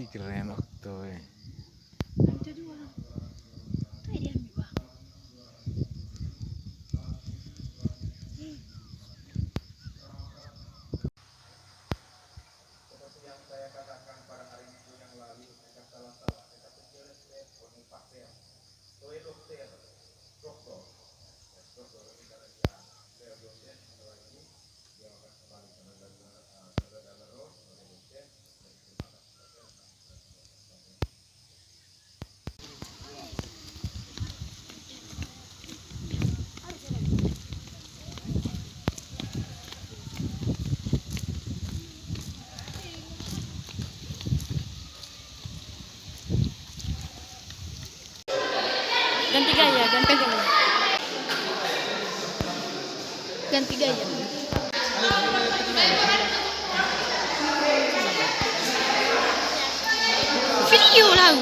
Ih, keren Oktoy. Itu dua. Tuh dia ambil bang. Seperti yang saya katakan pada hari Minggu yang lalu, saya salah-salah, saya kecil Boniface, Soe dokter, doktor, doktor negara yang saya dosen lagi, dia akan kembali ke negara Laos sebagai dosen. Ganti gaya, ganti gaya. Ganti gaya. Video lah.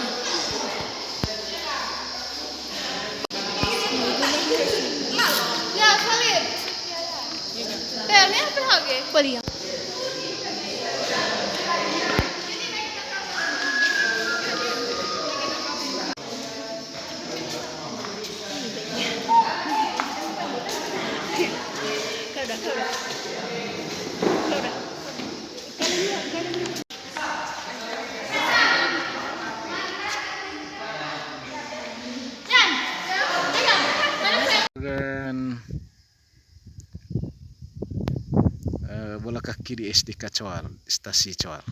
Ya, Salim. Pernya apa lagi? Beli. Dan bola kaki di SD Kacwar, stasi Cawar.